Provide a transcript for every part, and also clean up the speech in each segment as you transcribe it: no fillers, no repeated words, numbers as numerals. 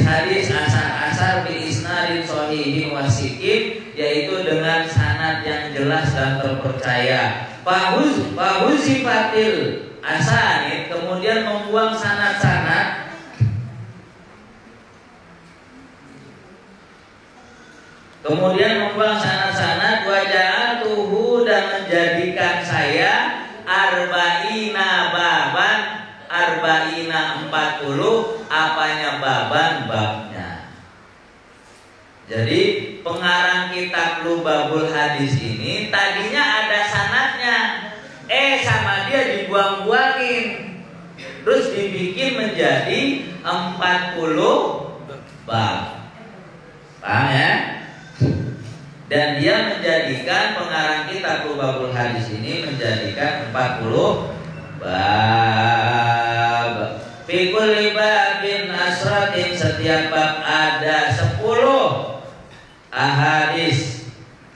hadis-hadis asar-asar bi isnadin shahihin wasiqin, yaitu dengan sanad yang jelas dan terpercaya. Fahuzifatil asanid, kemudian membuang sanad-sanad waja'atuhu, dan menjadikan saya arba'ina baban, arba'ina 40, apanya baban, babnya. Jadi pengarang kitab Lubabul Hadis ini tadinya ada sanadnya, sama dia dibuang-buangin, terus dibikin menjadi 40 bab. Paham ya? Dan dia menjadikan, pengarang kitab Lubabul Hadis ini menjadikan 40 bab. Fi kulli babin asratin, setiap bab ada 10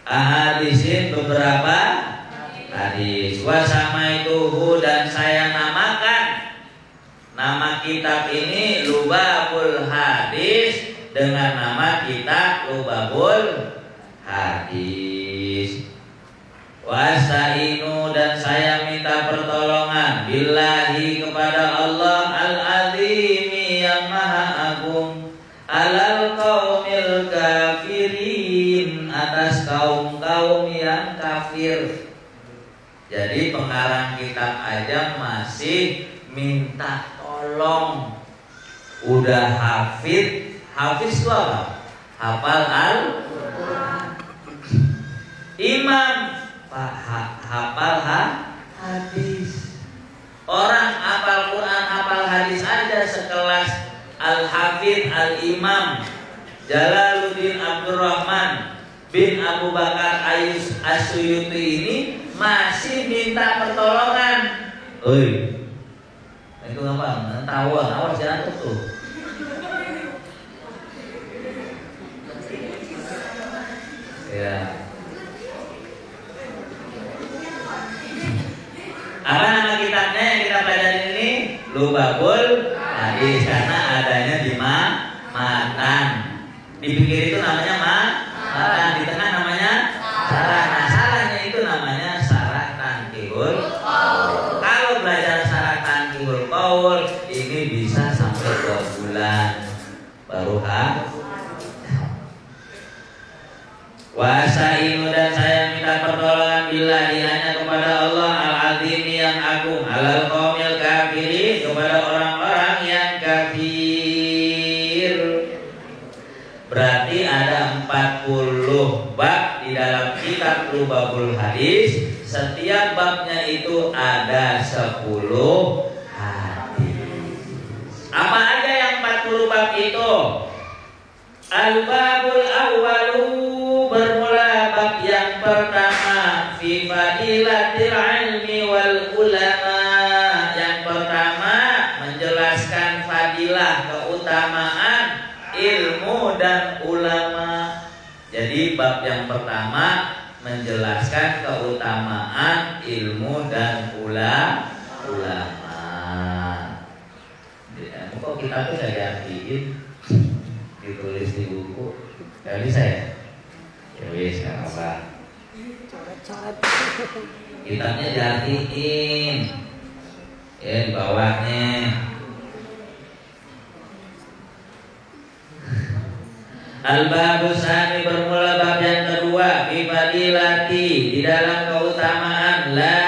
ahadisin, beberapa hadis. Wa samaituhu, dan saya namakan nama kitab ini Lubabul Hadis dengan nama kitab Lubabul Hadis. Wasta'inu, dan saya minta pertolongan billahi, kepada Allah al-azimi, yang maha agung, alal qaumil kafirin, atas kaum-kaum yang kafir. Jadi pengarang kitab aja masih minta tolong. Udah hafiz itu apa? Hafal Al-Quran. Imam hafal hadis. Orang hafal Quran, hafal hadis aja sekelas Al-Hafidz Al-Imam Jalaluddin Abdurrahman bin Abu Bakar As-Suyuti ini masih minta pertolongan. Oi, itu apa? Awas jangan tuh. Ya. Apa nama kitabnya yang kita pelajari ini? Lubabul Hadis, karena adanya di matan. Di pinggir itu namanya matan, di tengah namanya sarah. Nah, sarahnya itu namanya sarah Tanqihul Qaul. Kalau belajar sarah Tanqihul Qaul ini bisa sampai 2 bulan baru Wasta'inu, dan saya minta pertolongan billahi, hanya kepada Allah al-azim, yang agung, alal qaumil kafirin, kepada orang-orang yang kafir. Berarti ada 40 bab di dalam kitab Lubabul Hadis. Setiap babnya itu ada 10 hadis. Apa aja yang 40 bab itu? Al-babul awwalu, bermula bab yang pertama, fi fadilatil ilmi wal ulama. Yang pertama menjelaskan fadilah, keutamaan ilmu dan ulama. Jadi bab yang pertama menjelaskan keutamaan ilmu dan ulama. Kok kita tuh gak diartiin, ditulis di buku, gak bisa ya? Ya wis, gak apa-apa. Kitabnya diartiin, ya di bawahnya. Al-babus sani, bermula bab yang kedua, fi fadilati, di dalam keutamaan la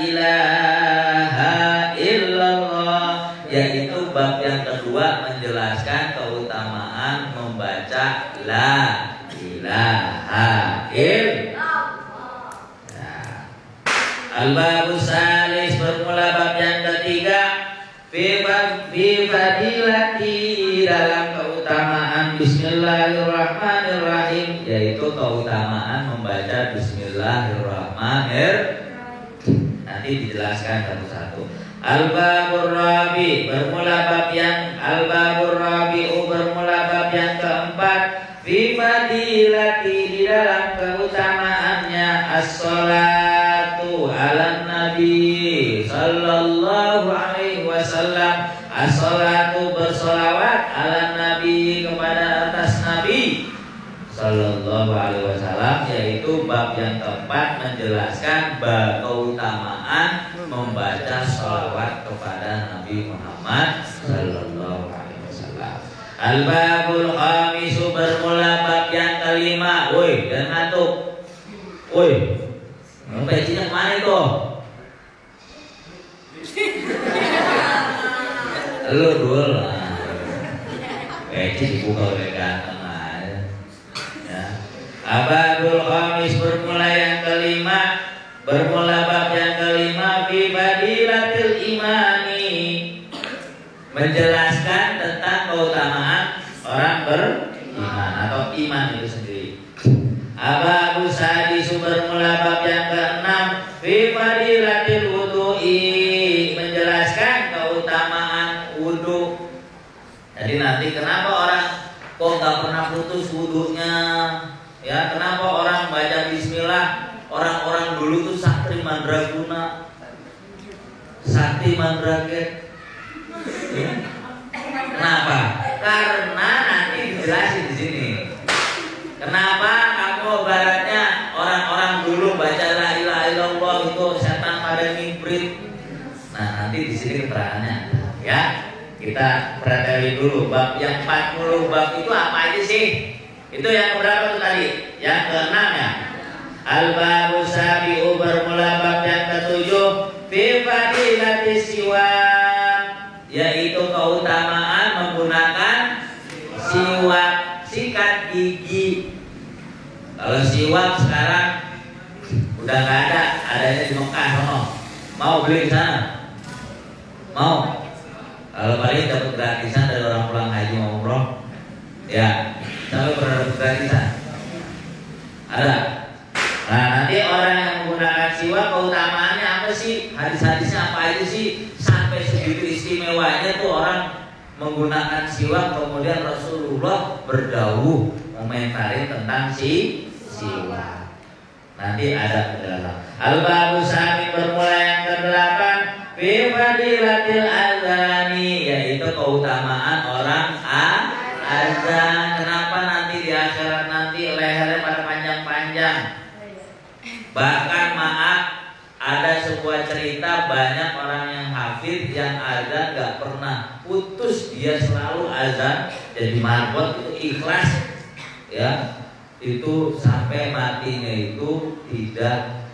ilaha illallah, yaitu bab yang kedua menjelaskan keutamaan membaca la ilaha illallah. Al-babus salis, bermula bab yang ketiga, fi fadilati, dalam keutamaan bismillahirrahmanirrahim, yaitu keutamaan membaca bismillahirrahmanirrahim. Nanti dijelaskan satu-satu. Al-babur rabi, bermula bab yang bermula bab yang keempat, fi fadilati, di dalam keutamaannya as-salatu ala nabi sallallahu alaihi wasallam. As-salatu, bersolawat, ala nabi, Nabi kepada atas Nabi Sallallahu Alaihi Wasallam, yaitu bab yang tepat menjelaskan keutamaan membaca sholawat kepada Nabi Muhammad Sallallahu Alaihi Wasallam. Al-babul khamisu, bermula bab yang kelima. Woi, jangan ngantuk. Woi, pecinya kemana itu? Lu dulu lah. Peci dibuka oleh ganteng. Ababul khamis, bermula yang kelima, bermula bab yang kelima, fi fadilatil imani, menjelaskan tentang keutamaan orang beriman atau iman itu sendiri. Ababul sadis, bermula bab yang keenam, fi fadilatil wudu'i, menjelaskan keutamaan wudu. Jadi nanti kenapa orang kok nggak pernah putus wudunya? Ya, kenapa orang baca bismillah? Orang-orang dulu tuh sakti mandraguna, sakti mandraget. Ya. Kenapa? Karena nanti dijelasin di sini. Kenapa kamu baratnya orang-orang dulu baca la ilaha illallah itu setan pada ngibrit. Nah, nanti di sini keterangannya ya. Kita perhatikan dulu bab yang 40 bab itu apa aja sih? Itu yang berapa tuh tadi? Yang ke-6 ya. Al-babu sabi'u, bermula bab yang ke-7, fi fadilatis siwak, yaitu keutamaan menggunakan siwak, sikat gigi. Kalau siwak sekarang udah nggak ada, adanya di Mekah, mau beli di sana? Mau? Kalau paling dapat gratisan dari orang pulang haji mau umroh, ya. Sampai pernah gratisan ada. Nah, nanti orang yang menggunakan siwak keutamaannya apa sih? Hadis-hadisnya apa aja sih? Sampai segitu istimewanya tuh orang menggunakan siwak. Kemudian Rasulullah berdawuh komentarin tentang siwak. Nanti ada penjelasan. Al-babu sami, bermula yang ke-8, fi fadilatil azani, yaitu keutamaan orang azan. Kenapa nanti di akhirat nanti lehernya pada panjang-panjang? Bahkan maaf, ada sebuah cerita banyak orang yang hafid yang azan gak pernah putus, dia selalu azan jadi marbot, itu ikhlas ya, itu sampai matinya itu tidak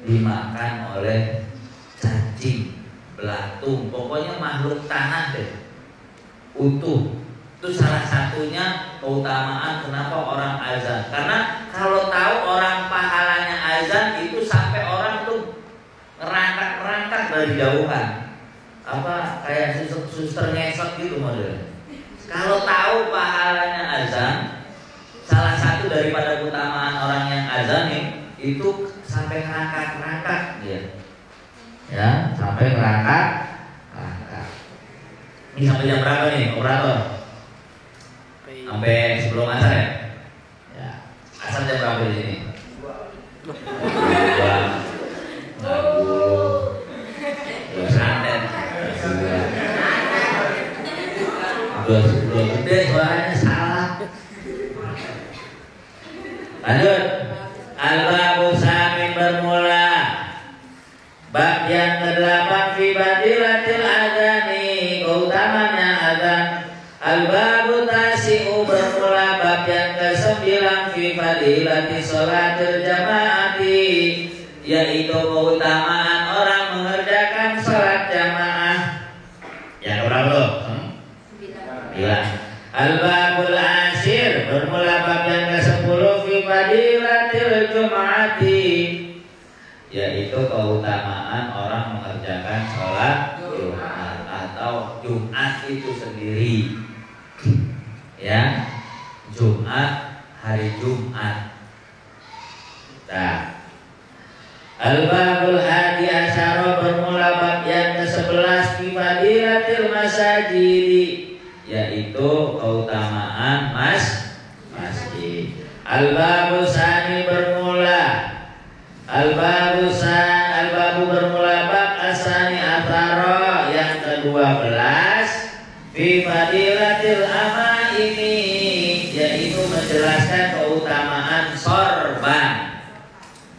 dimakan oleh cacing, belatung, pokoknya makhluk tanah deh, utuh. Itu salah satunya keutamaan kenapa orang azan. Karena kalau tahu orang pahalanya azan itu sampai orang tuh ngerangkak dari jauhan. Apa kayak suster ngesot gitu modelnya. Kalau tahu pahalanya azan, salah satu daripada keutamaan orang yang azan nih, itu sampai ngerangkak dia. Ya, sampai ngerangkak. Ini sampai jam berapa nih, operator? Sampai sebelum asar ya? Ya. Asar jam berapa di sini? 2 santet. 2 gede suaranya salah. Lanjut. Al-babu samin, bermula bab yang ke-8, fi fadilatil azani, keutamanya azan. Al-babu tasi'u, bermula bab yang ke-9, fi fadilati sholatil jamaati, yaitu keutamaan orang mengerjakan sholat jamaah. Yang berapa tuh? 9. Al-babul ashir, bermula bab yang ke-10, fi fadilatil jum'ati, yaitu keutamaan orang mengerjakan sholat Jumat atau Jumat itu sendiri. Ya, Jumat, hari Jumat. Nah, al-babul hadi asyara, bermula bab yang ke-11, fi fadilatil masajidi, yaitu keutamaan masjid. Al-babu sani, bermula al-babu bermula bab asani athara yang ke-12, fi fadilatil amai, ini yaitu menjelaskan keutamaan sorban.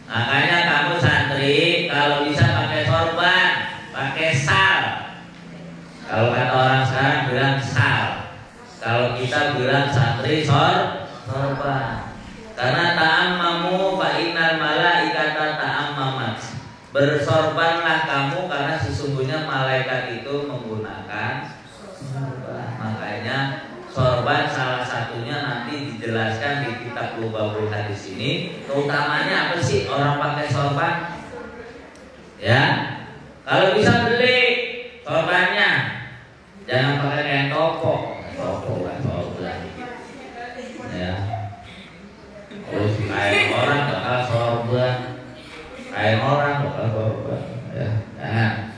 Makanya kamu santri kalau bisa pakai sorban, pakai sal. Kalau kata orang sekarang bilang sal. Kalau kita bilang santri sorban. Karena ta'ammamu fa innal malaikata ta'ammamat. Bersorbanlah kamu karena sesungguhnya malaikat itu menggunakan sorban. Makanya sorban salah satunya nanti dijelaskan di kitab Lubabul Hadis ini. Keutamanya apa sih orang pakai sorban? Ya, kalau bisa beli sorbannya, jangan pakai kain toko kan sorban. Ya, terus kain orang bakal sorban, kain orang bakal sorban. Ya, jangan.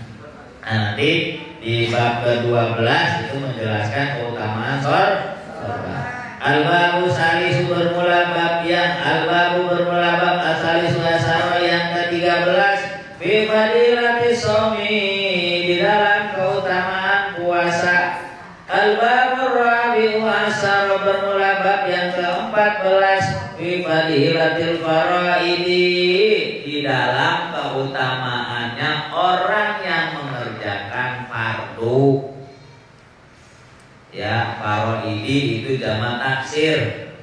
Nah, nanti di bab ke-12 itu menjelaskan keutamaan sorban. Al-babu salisu bermula bab yang al-babu bermula bab asalisu asaro yang ke-13 fi fadilatis shaumi, di dalam keutamaan puasa. Al-babu rabi'u asaro bermula bab yang ke-14 fi fadilatil faraidi, di dalam keutamaannya orang yang mengerjakan fardu. Ya, faraidi itu jamak taksir.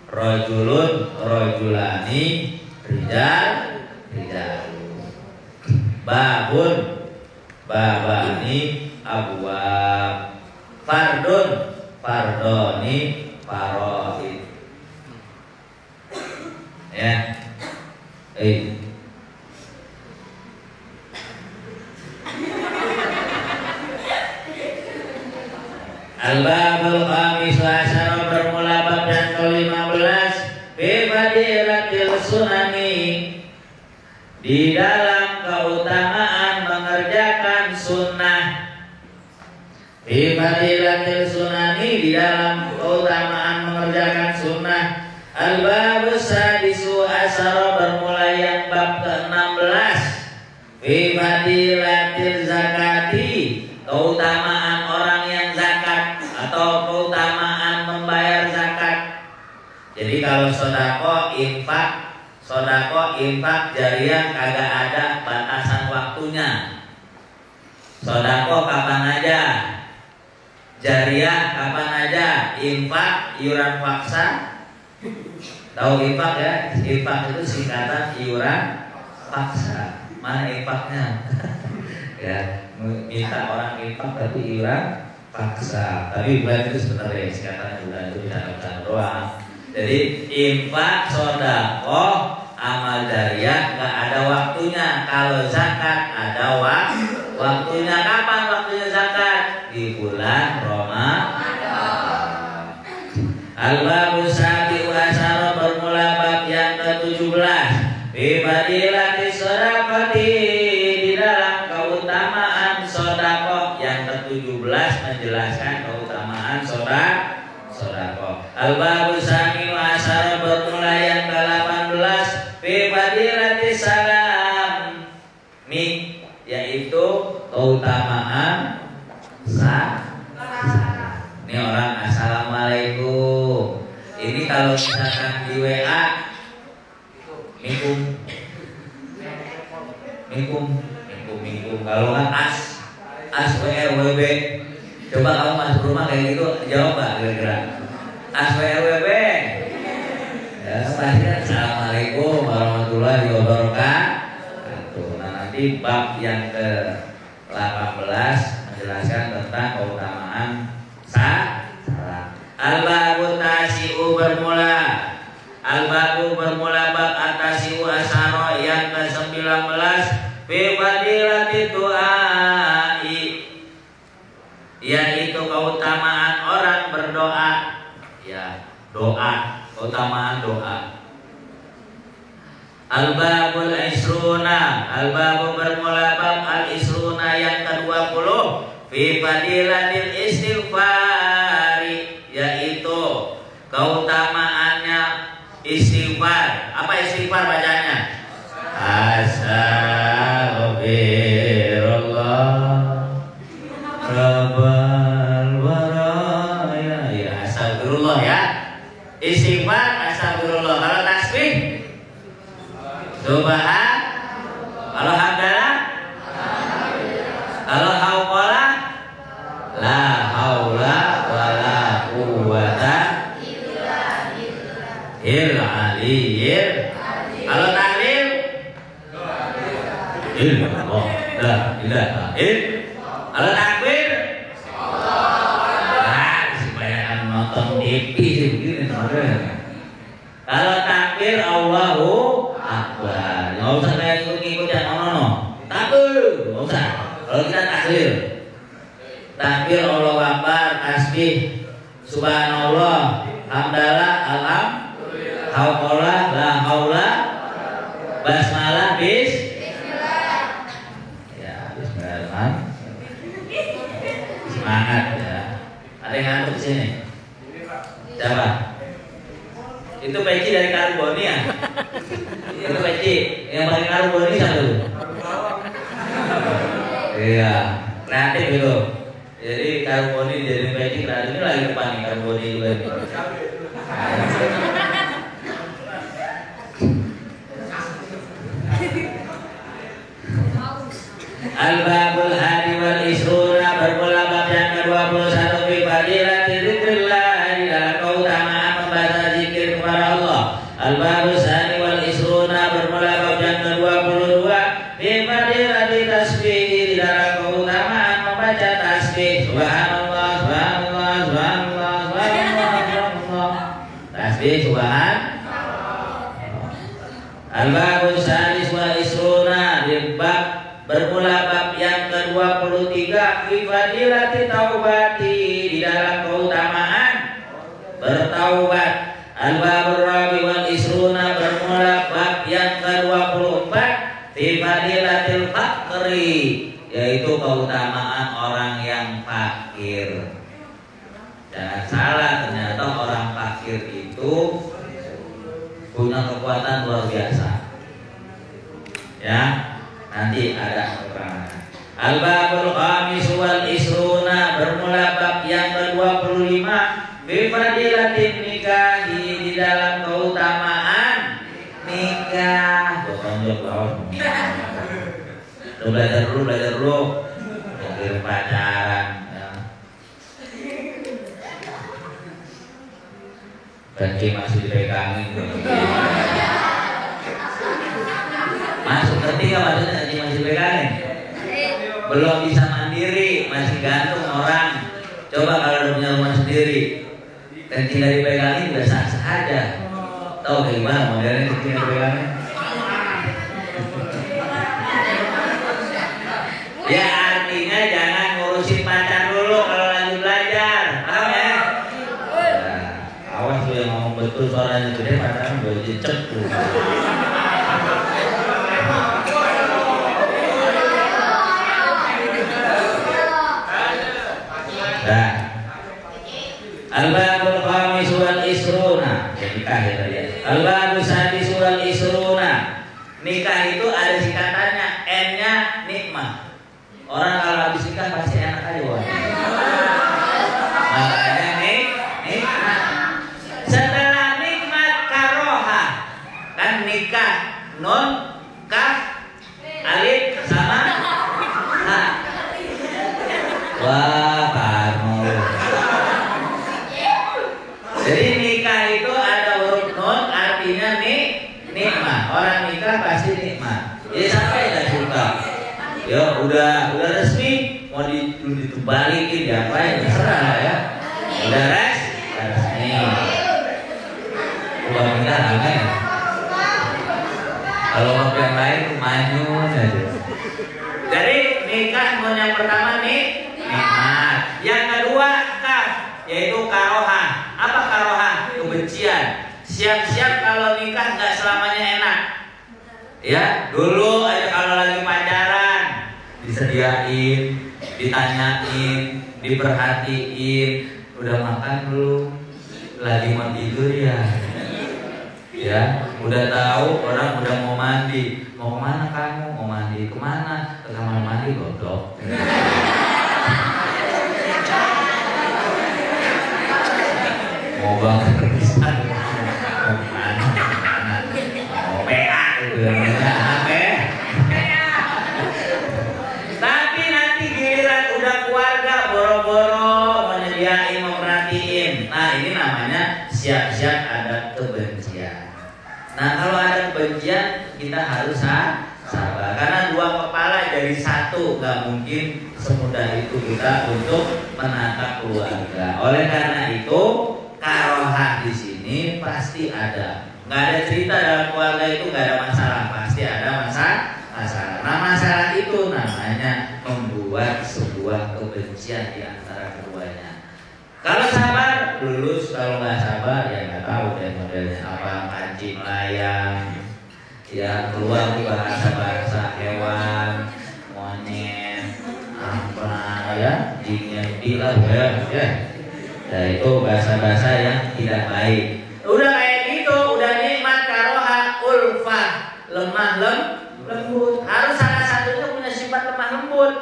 Rajulun, rajulani, rijal, rijalun. Babun, babani, abwab. Fardun, fardoni, faraid. Ya. Al-babul khamis asyara bermula bab yang ke-15 fi fadilatil sunani, di dalam keutamaan mengerjakan sunnah. Fi fadilatil sunani, di dalam keutamaan mengerjakan sunnah. Al-babus sadisu asyara bermula yang bab ke-16 fi fadilatil zakati, keutamaan orang yang zakat atau keutamaan membayar zakat. Jadi kalau sodako infak jariah kagak ada batasan waktunya. Sodako kapan aja, jariah kapan aja, infak iuran paksa. Tahu infak ya? Infak itu singkatan iuran paksa. Mana infaknya? Ya, minta orang infak tapi iuran paksa. Tapi bulan itu sebenarnya singkatan bulan itu bisa doang. Jadi infak, sodako, amal jariah nggak ada waktunya. Kalau zakat ada waktunya. Kapan waktunya zakat? Di bulan Ramadan. Al-babu sabi'u asyara bermula bab yang ke-17 fi fadilatis shadaqati, di dalam keutamaan sodako. Yang ke-17 menjelaskan keutamaan sodako. Al-babu sami'u asyara bermula yang ke-18 fi fadilatis salam, yaitu keutamaan salam. Ini orang assalamualaikum. Ini kalau misalkan di WA Mikum. Kalau kan as WRWB. Coba kamu masuk rumah kayak gitu, jawab nggak kira-kira? As WRWB. Ya, pasti assalamualaikum warahmatullahi wabarakatuh. Nah, nanti bab yang ke-18 menjelaskan tentang keutamaan salam. Al-babu tasi'u bermula. Al-babu bermula bab atasi'u asyara yang ke-19 fi fadilati du'ai, yaitu keutamaan orang berdoa. Ya, doa, keutamaan doa. Al-babul isruna, al-babu bermula bab al-isruna yang ke-20 fi fadilatil istighfari, yaitu keutamaannya istighfar. Apa istighfar bacanya? Astagfirullah Rabbal baraya. Ya, astagfirullah ya. Istighfar astagfirullah. Kalau tasbih subhan. Kalau hamdalah, kalau hauqala la haula wala quwwata illa aliyyil. Kalau tahlil illallah la ilaha illallah. Kalau takbir supaya nonton TV sih begini. Kalau takbir Allahu Akbar, nggak usah kayak ikut-ikut yang ono. Takbir, nggak usah. Kalau kita takbir, takbir Allahu Akbar, tasbih, subhanallah, hamdalah, alhamdulillah, hauqala, la haula, basmalah, bismillah. Ya, bismillah. Semangat ya. Ada yang ngantuk sini? Siapa? Itu peci dari Karboni ya? Itu peci yang pakai Karboni siapa tuh? Iya, kreatif itu. Jadi Karboni jadi peci kreatif. Ini lagi depan nih Karboni juga nih. Al-babul hadi wal isruna, bermula bab yang ke-21 fi fadilati dzikrillah, di dalam keutamaan membaca zikir kepada Allah. Al-babul sani wal isruna, bermula bab yang ke-22 fi fadilati tasbih, di dalam keutamaan membaca tasbih. Subhanallah, subhanallah, subhanallah, subhanallah, subhanallah. Tasbih subhanallah. Al-babul sanis wal isruna, di bab bermula bab yang ke-23 fi fadilati taubati, di dalam keutamaan bertaubat. Al-babur rabi wal isruna, bermula bab yang ke-24 fi fadilatil faqri, yaitu keutamaan orang yang fakir. Jangan salah, ternyata orang fakir itu punya kekuatan luar biasa. Ya, nanti ada keterangan. Al-babul khamis wal isruna, bermula bab yang ke-25 fi fadilatin nikahi, di dalam keutamaan nikah. Belajar dulu mungkin pacaran ya. Ganti masih dipegangin. Masuk ngerti nggak maksudnya masih pegangin? Belum bisa mandiri, masih gantung orang. Coba kalau udah punya rumah sendiri, kencing dari pegangin udah sah-sah aja. Tahu kayak gimana modelnya kencing dari pegangin? Ya artinya jangan ngurusin pacar dulu kalau lagi belajar, paham ya? Nah, awas lu yang ngomong betul suaranya gede, pacaran gue cecep tuh. Nah, al-babul khamis wal isruna, nikah ya tadi. Al-babul sadis wal isruna, nikah itu ada singkatannya, N-nya nikmah. Orang kalau habis nikah pasti enak aja wah. Makanya nikmat. Setelah nikmat karoha, kan nikah non kaf alif sama ha. Wah, Parno. Jadi nikah itu ada huruf nun, artinya nikmat. Orang nikah pasti nikmat. Jadi sampai nggak suka. Ya udah resmi, mau ditubalikin diapain terserah lah ya. Udah resmi. Uang kita aneh. Kalau waktu yang lain manyun aja. Jadi nikah nun yang pertama nikmat. Yang kedua kaf, yaitu karoha. Apa karoha? Kebencian. Siap-siap kalau nikah nggak selamanya enak. Ya, dulu aja kalau lagi pacaran disediain, ditanyain, diperhatiin, udah makan belum? Lagi mau tidur ya? Ya, udah tahu orang udah mau mandi. Mau kemana kamu? Mau mandi kemana? Ke kamar mandi godok. mau banget bisa mau PA gitu tapi nanti giliran udah keluarga boro-boro menyediain memerhatiin. Nah ini namanya siap-siap ada kebencian. Nah kalau ada kebencian kita harus sabar karena dua kepala jadi satu, nggak mungkin semudah itu kita untuk menatap keluarga. Oleh karena itu karohah di sini pasti ada. Nggak ada cerita dalam keluarga itu nggak ada masalah, pasti ada masalah. Nah masalah itu namanya membuat sebuah kebencian di antara keduanya. Kalau sabar lulus, kalau nggak sabar ya nggak tahu deh modelnya apa, kancing melayang, ya keluar bahasa hewan, monyet, apa ya, jinnya ya. Nah itu bahasa-bahasa yang tidak baik. Udah kayak gitu, udah nikmat karoha, ulfah, lemah lembut. Harus salah satunya punya sifat lemah lembut.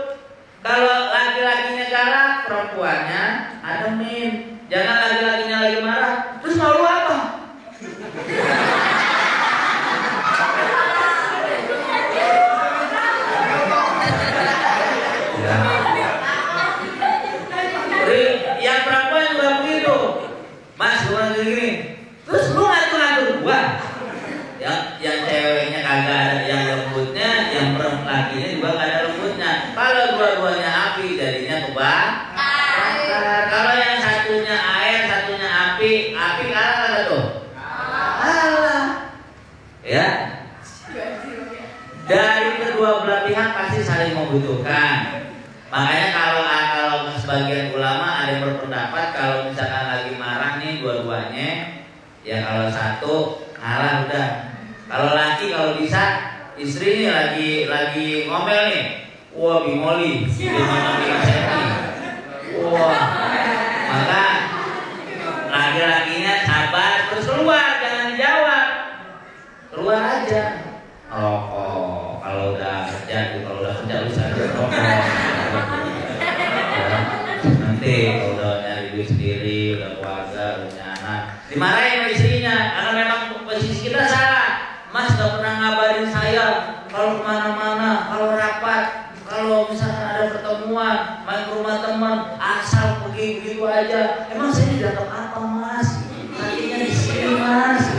Kalau laki-lakinya galak, perempuannya ademin. Jangan laki-lakinya lagi marah, terus mau lu apa? Yang perempuan juga begitu. Mas, gua gini. Terus lu ngatur-ngatur gua. Yang ceweknya kagak ada yang lembutnya, yang lakinya juga kagak ada lembutnya. Kalau dua-duanya api jadinya kebakar. Kalau yang satunya air, satunya api kalah kagak tuh? Kalah. Ya. Dari kedua belah pihak pasti saling membutuhkan. Makanya kalau sebagian ulama ada yang berpendapat kalau misalkan lagi marah nih dua-duanya, ya kalau satu ngalah udah. Kalau laki kalau bisa istri nih lagi ngomel nih, wah bimoli, wah, maka laki-lakinya sabar terus keluar, jangan dijawab, keluar aja. Oh, kalau udah kerja lu sadar rokok. Nanti kalau udah nyari duit sendiri, udah keluarga, udah punya anak, dimarahin sama istrinya karena memang posisi kita salah. Mas gak pernah ngabarin saya kalau kemana-mana, kalau rapat, kalau misalnya ada pertemuan, main ke rumah teman, asal pergi begitu aja. Emang saya dianggap apa mas? Hatinya di sini mas.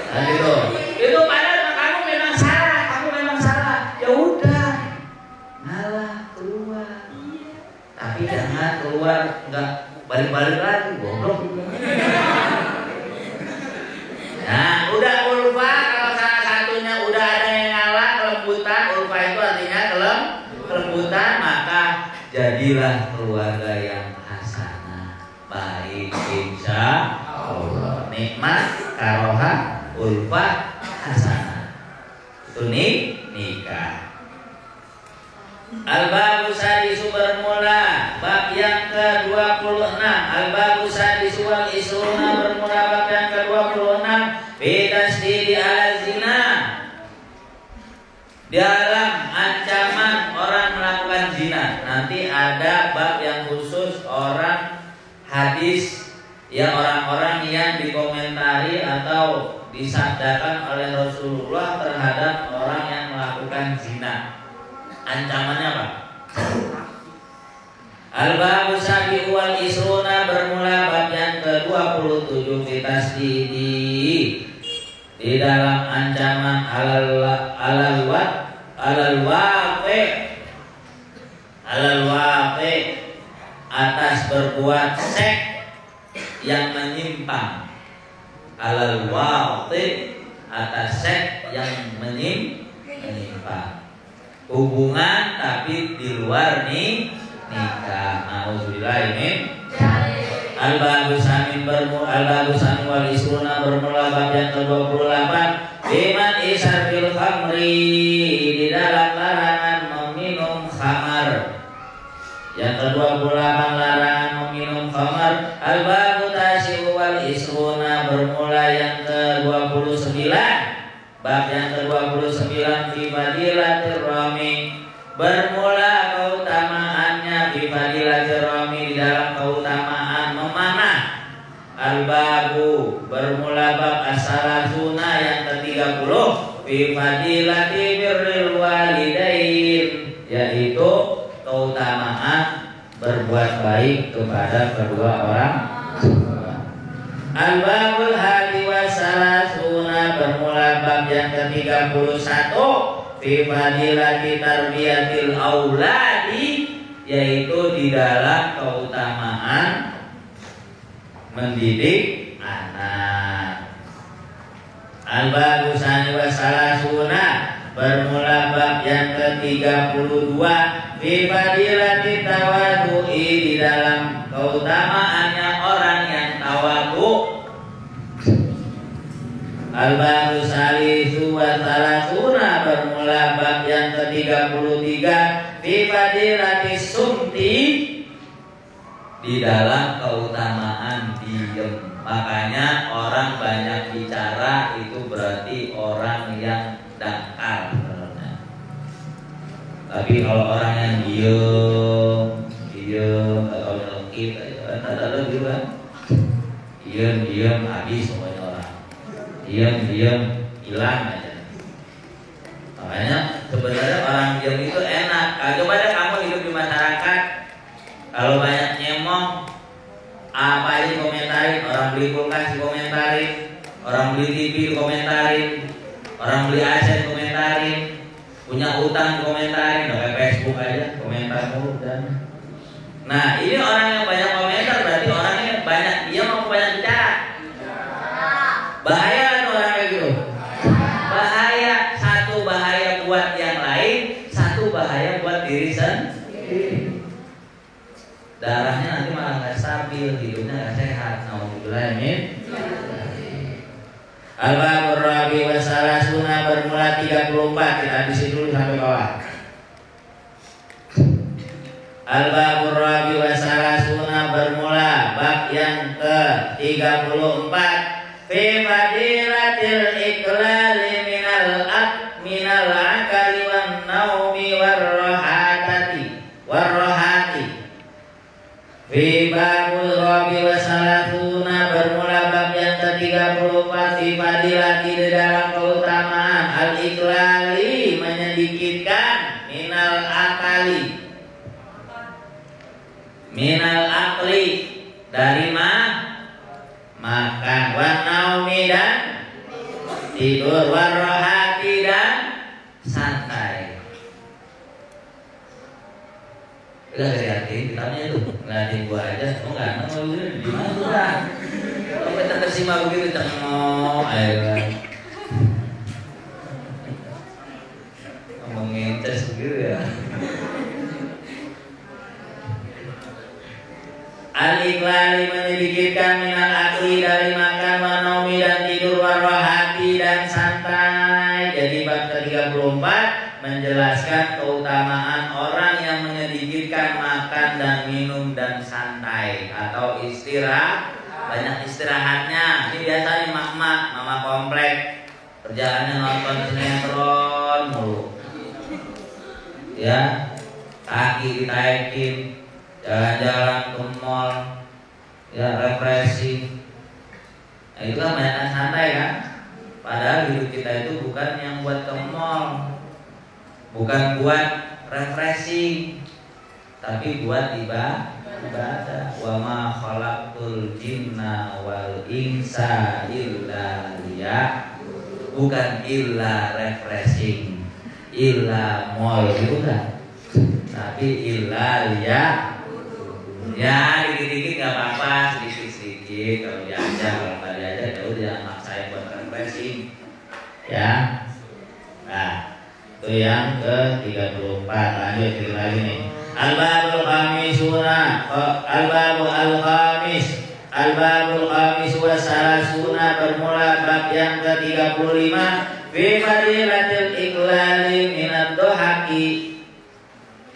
Nah gitu. Itu padahal kamu memang salah. Ya udah, ngalah keluar. Tapi jangan keluar nggak balik-balik lagi, goblok. Nah, udah ulfah, kalau salah satunya udah ada yang ngalah kelembutan, ulfah itu artinya kelembutan, maka jadilah keluarga yang hasanah, baik insya Allah. Nikmat, karohah, ulfah, hasanah. Itu nikah. Al-babu sadisu bermula bab yang ke-26. Al-babu sadisu wal isruna bermula bab yang ke-26. Bitasdidi ala zina. Dalam ancaman orang melakukan zina. Nanti ada bab yang khusus orang hadis ya, orang-orang yang dikomentari atau disabdakan oleh Rasulullah terhadap orang yang melakukan zina. Ancamannya apa? Al-babu sabi'u wal isruna bermula bab yang ke-27 fitasdidi di dalam ancaman alal waqi atas berbuat seks yang menyimpang. Alal waqi atas seks yang menyimpang. Hubungan tapi di luar nikah. Nauzubillah min. Al-babu samin wal isruna bermula bab yang ke-28 biman isarfil khamri di dalam larangan meminum khamar. Yang ke-28 larangan meminum khamar. Al-babu tasyi'u wal isruna bermula yang ke-29 bab yang ke-29 fi fadilatir rami bermula keutamaannya fi fadilatir rami di dalam keutamaan memanah. Al-babu bermula bab as-salasuna yang ke-30 fi fadilati birril walidain, yaitu keutamaan berbuat baik kepada kedua orang tua. Al-babul hadi wasalasuna bermula bab yang ke-31 fi fadilati tarbiyatil auladi, yaitu di dalam keutamaan mendidik anak. Al-babu sani wasalasuna bermula bab yang ke-32 fi fadilati tawadhu'i, di dalam keutamaannya orang yang tawadhu. Al-babu salisu wasalasuna bermula bab yang ke-33 fi fadilati sumti, di dalam keutamaan diam. Makanya orang banyak bicara itu berarti orang yang dangkal sebenarnya. Tapi kalau orang yang diem atau nyelekit, ada juga diem habis semuanya orang. Diem hilang aja. Makanya sebenarnya orang diem itu enak. Coba deh kamu hidup di masyarakat, kalau banyak nyemong, apa aja komentarin. Orang beli kulkas komentarin, orang beli TV komentarin, orang beli aset komentarin, punya utang komentarin, pakai Facebook aja komentar mulu dan. Nah ini orang yang banyak komentar berarti orangnya banyak diam atau banyak bicara. Bahaya kan orang kayak gitu. Bahaya, satu bahaya buat yang lain, satu bahaya buat diri sendiri. Darahnya nanti malah nggak stabil, hidupnya nggak sehat. Alhamdulillah, amin. Al-babur rabi wasalasuna bermula 34, kita habisi dulu sampai bawah. Al-babur rabi wasalasuna bermula bab yang ke-34 fi fadilatil iklali minal akali wan naumi warrohati. Fi babul rabi wasalasuna bermula bab yang ke-34 fi fadilati, di dalam keutamaan al-iklali menyedikitkan minal akli dari makan, wan naumi dan tidur, warrohati dan santai. Udah kreatif, kitanya itu ngeliatin gua aja, oh enggak, mau di mana tuh kan? Kalau kita tersimak begitu, cengok, ayo kan. Ngomongin tes begitu ya. Al-iklali menyedikitkan minal akli dari makan, manomi dan tidur, warrohati dan santai. Jadi bab ke-34 menjelaskan keutamaan orang yang menyedikitkan makan dan minum dan santai atau istirahat, banyak istirahatnya. Ini biasa nih mama komplek, kerjaannya nonton sinetron mulu, ya, kaki ditaikin, jalan-jalan ke mall, ya refreshing. Nah itu kan banyak santai kan. Padahal hidup kita itu bukan yang buat ke mall, bukan buat refreshing, tapi buat ibadah. Wa ma khalaqtul jinna wal insa illa liya'budun. Bukan illa refreshing, illa mall gitu kan, tapi illa liya'budun. Ya dikit-dikit nggak apa-apa, sedikit-sedikit kalau diajak, kalau nggak diajak ya udah jangan maksain buat refreshing, ya. Nah itu yang ke-34. Lanjut kita lagi nih. Al-babul khamisuna, al-babul khamis wasalasuna bermula bab yang ke-35 fi fadilatil iklali minad dohaki,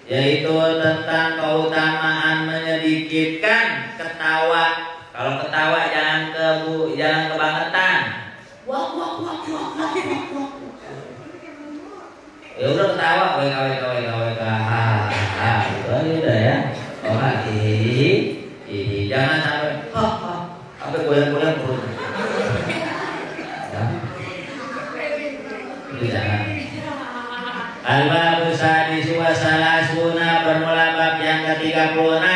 yaitu tentang keutamaan menyedikitkan ketawa. Kalau ketawa jangan kebangetan. Wah. Ya udah ketawa, WK. Itu aja udah ya. Oh, jangan sampai sampai goyang-goyang perut. Ya. Itu jangan. Al-babu sadis wa salasuna, bermula bab yang ke-36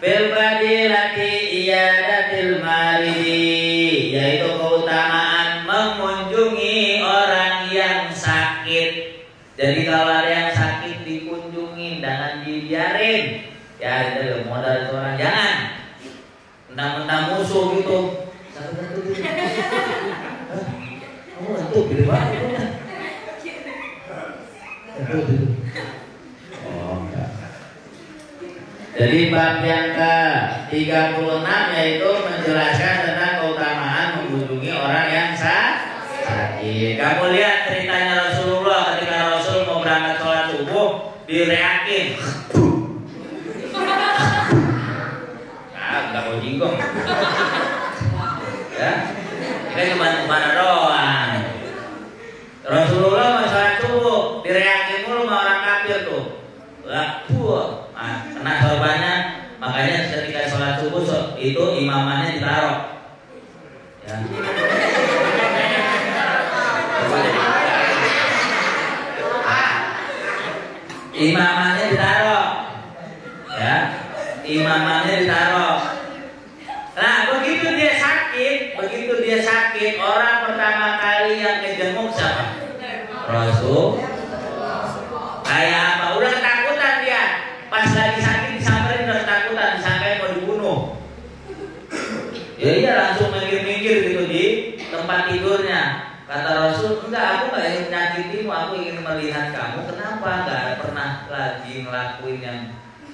fil fadilati iyadatil maridi, yaitu keutamaan mengunjungi orang yang sakit. Jadi kalau ada yang sakit dikunjungin, jangan dibiarin. Ya itu modal itu orang, jangan mentang-mentang musuh gitu. Kamu itu gede banget. Oh enggak. Jadi bab yang ke-36 yaitu menjelaskan tentang keutamaan mengunjungi orang yang sakit. Kamu lihat ceritanya Rasulullah ketika Rasul mau berangkat sholat subuh direakin. Enggak mau jingkong. Ya, ini cuma doang. Rasulullah mau sholat subuh direakin mulu sama orang kafir tuh. Kena sorbannya, makanya ketika sholat subuh itu imamannya ditaruh. Ya. Imamannya ditaruh. Ya. Imamannya ditaruh. Nah, begitu dia sakit, orang pertama kali yang ngejenguk siapa? Rasul. Kayak apa? Udah ketakutan dia. Pas lagi sakit disamperin udah ketakutan, disangka mau dibunuh. Ya iya langsung minggir-minggir gitu di tempat tidurnya. Kata Rasul, enggak, aku nggak ingin menyakitimu, aku ingin melihat kamu. Kenapa nggak pernah lagi ngelakuin yang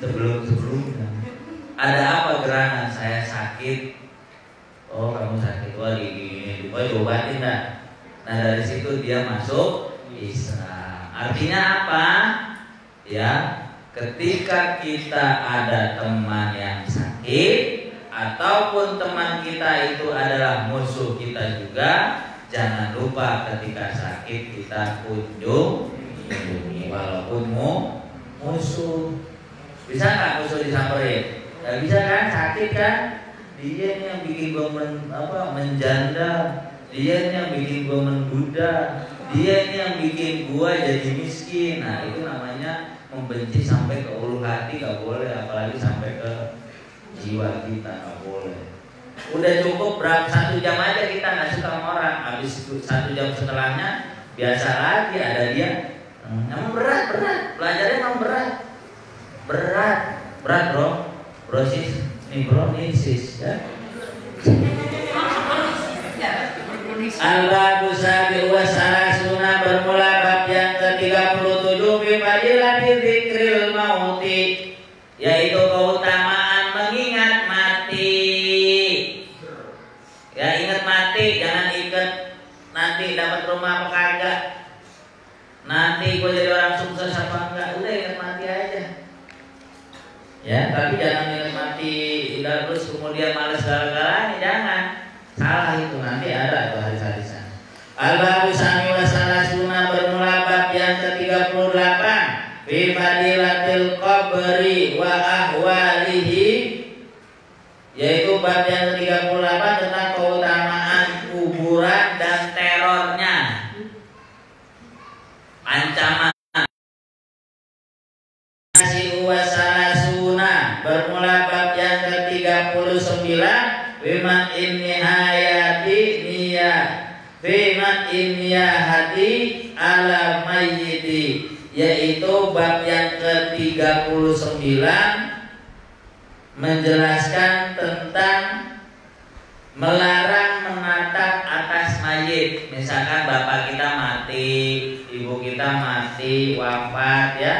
sebelum-sebelumnya? Ada apa gerangan? Saya sakit. Oh kamu sakit, wah gini, diobatin dah. Nah dari situ dia masuk Islam. Artinya apa? Ya, ketika kita ada teman yang sakit ataupun teman kita itu adalah musuh kita juga, jangan lupa ketika sakit kita kunjungi walaupun musuh. Bisa nggak musuh disamperin? Gak bisa kan, sakit kan? Dia yang bikin gua menjanda, dia yang bikin gua menduda, dia yang bikin gua jadi miskin. Nah itu namanya membenci sampai ke ulu hati, gak boleh, apalagi sampai ke jiwa kita, gak boleh. Udah cukup berapa 1 jam aja kita nggak suka sama orang, habis 1 jam setelahnya biasa lagi ada dia. Emang berat, belajarnya emang berat bro sis. Ya. Al-babu sabi wa salasuna, bermula bab yang ke-37 fi fadilati dzikril mauti, yaitu keutamaan mengingat mati. Ya ingat mati, jangan ingat nanti dapat rumah apa kagak, nanti gue jadi orang sukses apa enggak. Udah ingat mati aja. Ya, tapi jangan ingat mati terus kemudian malas segala-galanya, jangan. Salah itu, nanti ada itu hadis-hadisnya. Al-babu sami wa salasuna, bermula bab yang ke-38 fi fadilatil qabri wa ahwalihi, yaitu bab yang ke-38 tentang keutamaan kuburan dan terornya, ancaman. Bermula bab yang ke-39 Fiman innihayati niyah Fiman innihati ala mayyiti, yaitu bab yang ke-39 menjelaskan tentang melarang menatap atas mayit. Misalkan bapak kita mati, ibu kita mati, wafat ya,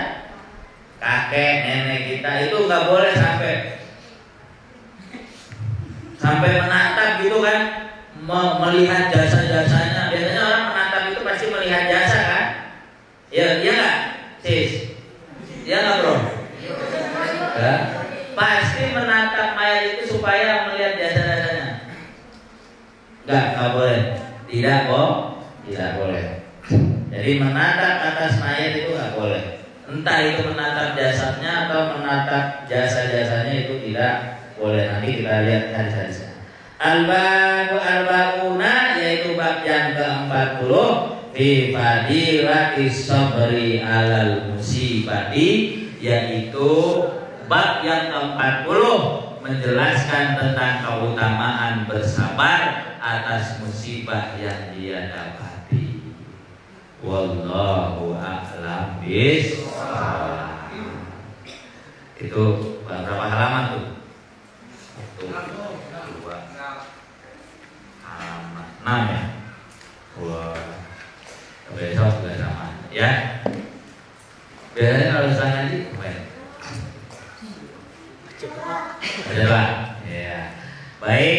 kakek nenek kita, itu nggak boleh sampai menatap gitu kan, melihat jasa-jasanya. Biasanya orang menatap itu pasti melihat jasa kan? Ya, iya nggak, sis? Iya nggak bro? Ya. Pasti menatap mayat itu supaya melihat jasa-jasanya. Nggak boleh. Tidak boleh. Jadi menatap atas mayat itu nggak boleh. Entah itu menatap jasadnya atau menatap jasa-jasanya, itu tidak boleh. Nanti kita lihat hadis-hadisnya. Al-babu arba'una, yaitu bab yang ke-40 fi fadilati sabri alal musibati, yaitu bab yang ke-40 menjelaskan tentang keutamaan bersabar atas musibah yang dia dapati. Wallahu a'lam bishawab. Itu berapa halaman tuh? Itu 6 ya. Wah, besok juga sama ya. Biasanya kalau susah ngaji kemarin. Coba ya. Baik,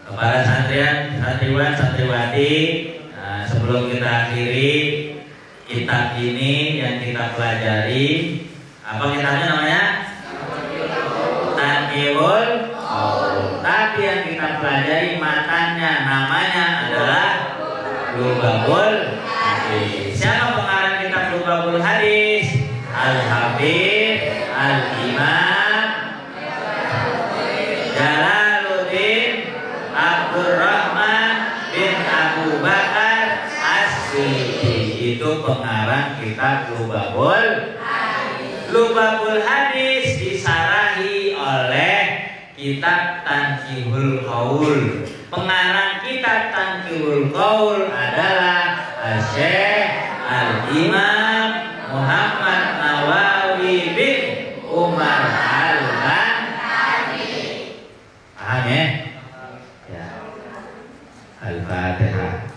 kepada santriwan, santriwati, sebelum kita akhiri kitab ini yang kita pelajari, apa kitabnya namanya? Tanqiul Qaul. Tapi yang kita pelajari matanya namanya adalah Lubabul Hadis. Siapa pengarang kitab Lubabul Hadis? Al-Habib Al-Imam Jalaluddin Abdurrahman bin Abu Bakar As-Suyuti. Itu pengarang kitab Lubabul Hadis. Lubabul Hadis disarahi oleh kitab Tanqihul Qaul. Pengarang kitab Tanqihul Qaul adalah Syekh Al-Imam Muhammad Nawawi bin Umar Al-Bani. Paham ya? Ya. Al-Fatihah.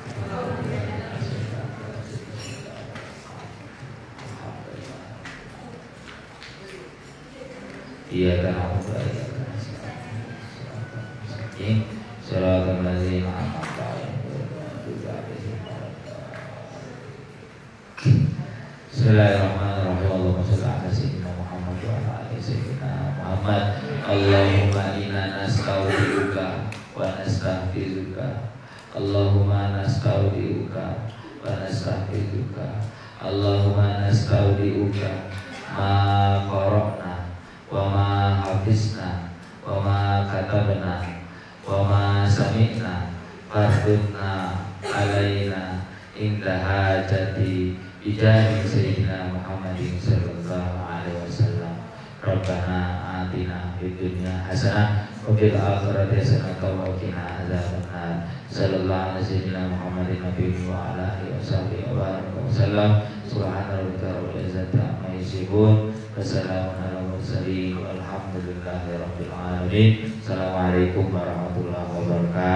Iya kan? Siratal ladzina an'amta alaihim. Bismillahirrahmanirrahim. Allahumma shalli ala sayyidina Muhammad wa ala ali sayyidina Muhammad. Allahumma inna nasta'udzi'uka wa nasta'fizuka. Allahumma nasta'udzi'uka wa nasta'fizuka. Allahumma nasta'udzi'uka ma qara'na wa ma hafizna wa ma katabna wa ma sami'na fardunna alaina inda hajati bijahi sayyidina Muhammadin sallallahu alaihi wasallam. Rabbana atina fid dunya hasanah wa fil akhirati hasanah wa qina adzabannar. Sallallahu alaihi sayyidina Muhammadin nabiyyi wa ala alihi washabihi wa baraka wasallam. Subhana rabbika rabbil izzati amma yasifun. Wassalamun ala mursalin walhamdulillahi rabbil alamin. Assalamualaikum warahmatullahi wabarakatuh.